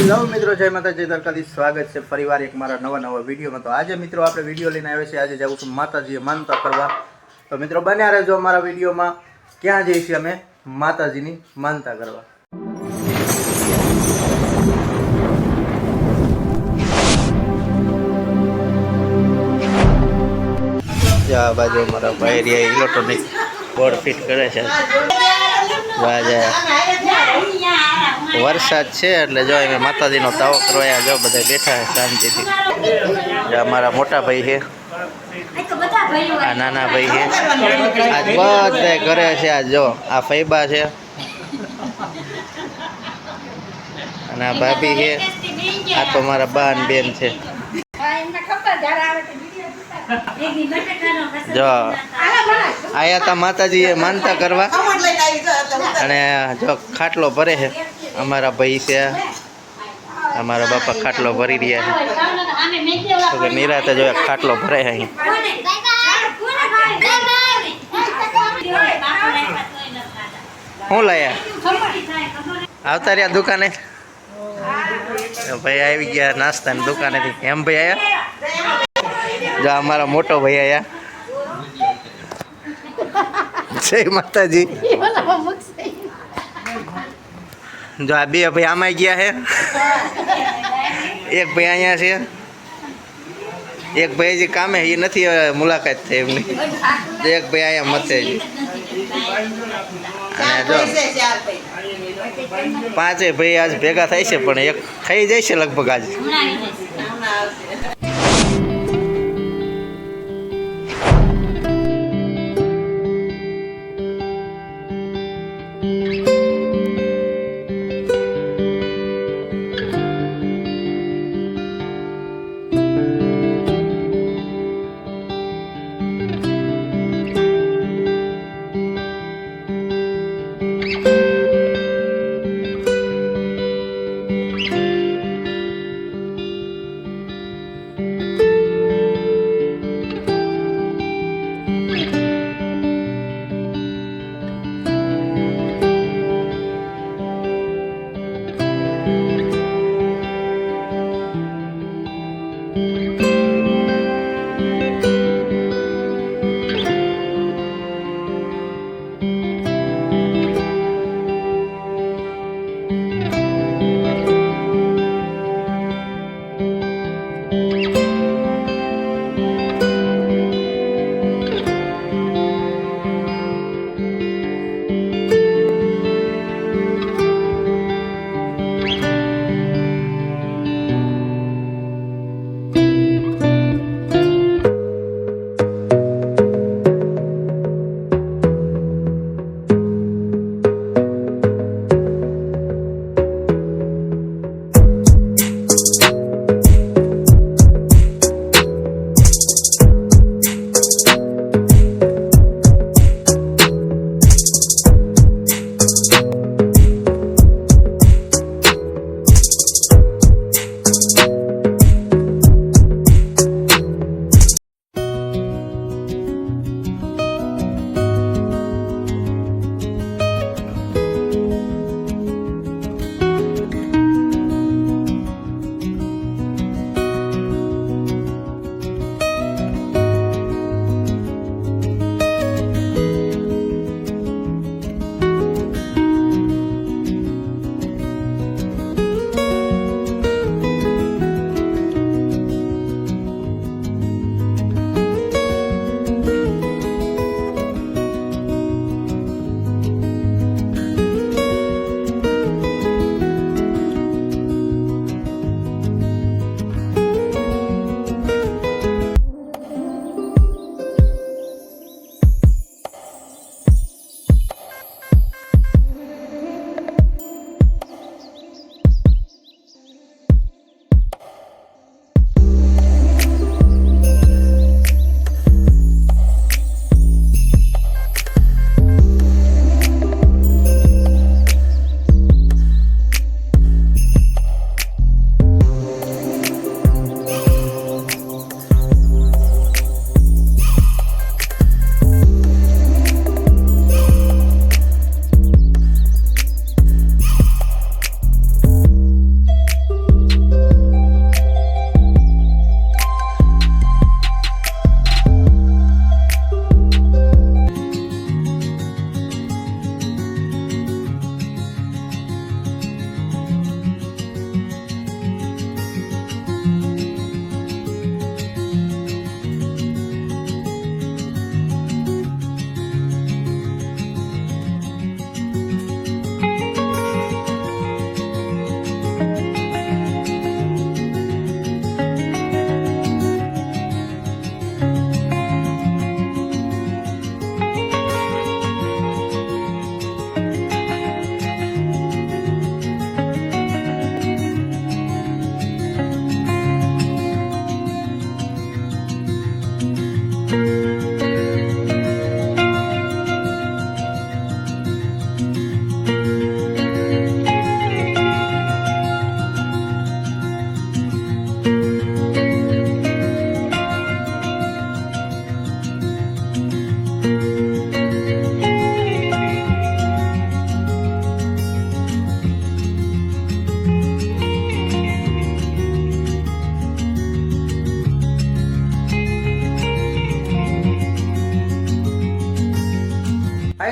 Hello મિત્રો, જય માતાજી દ્વારકાધીશ। સ્વાગત છે ફરીવાર એક મારા નવા વિડીયોમાં। તો આજે મિત્રો આપણે વિડીયો લઈને આવ્યા છે। આજે જાઉં છું માતાજીએ માનતા કરવા। તો મિત્રો બન્યા રહેજો અમારા વિડીયોમાં। ક્યાં જઈએ છીએ અમે? માતાજીની માનતા કરવા। આ બાજુ અમારા ભાઈ ઇલેક્ટ્રોનિક બોર્ડ ફિટ કરે છે। વરસાદ છે એટલે જો અમે માતાજીનો તાવો કરવા જો બધા બેઠા છે શાંતિથી। જો અમારા મોટા ભાઈ છે, આ નાના ભાઈ છે, આજ બધા ઘરે છે। આજ જો આ ફૈબા છે અને આ ભાભી છે, આ તો મારા બા અને બેન છે। જો આયા તા માતાજીએ માનતા કરવા અને જો ખાટલો ભરે છે। અમારા ભાઈ છે, અમારા બાપા ખાટલો ભરી રહ્યા છે। તો નિરાતે જો ખાટલો ભરે છે અહીં। શું લાયા? આવતા રહ્યા દુકાને? ભાઈ આવી ગયા નાસ્તાની દુકાનેથી। એમ ભાઈ આયા? જો અમારા મોટો ભાઈ આયા। જય માતાજી। જો આ બે ભાઈ આમાં ગયા છે, એક ભાઈ અહીંયા છે, એક ભાઈ હજી કામે એ નથી મુલાકાત થઈ એમની। એક ભાઈ અહીંયા મતે છે અને જો પાંચે ભાઈ આજ ભેગા થાય છે, પણ એક થઈ જાય છે લગભગ આજ।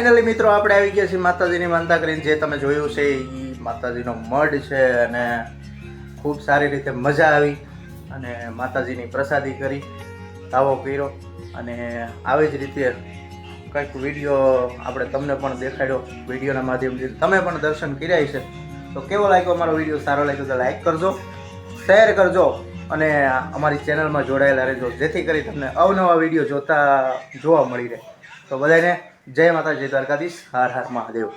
ફાઇનલી મિત્રો આપણે આવી ગયા છીએ માતાજીની માનતા કરીને. જે તમે જોયું છે એ માતાજીનો મઢ છે અને ખૂબ સારી રીતે મજા આવી અને માતાજીની પ્રસાદી કરી, તાવો કર્યો અને આવી જ રીતે કંઈક વિડીયો આપણે તમને પણ દેખાડ્યો. વિડીયોના માધ્યમથી તમે પણ દર્શન કર્યા છે. તો કેવો લાગ્યો અમારો વિડીયો? સારો લાગ્યો તો લાઈક કરજો, શેર કરજો અને અમારી ચેનલમાં જોડાયેલા રહેજો, જેથી કરી તમને અવનવા વિડીયો જોવા મળી રહે. તો બધાને જય માતા, જય દ્વારકાધીશ, હર હર મહાદેવ.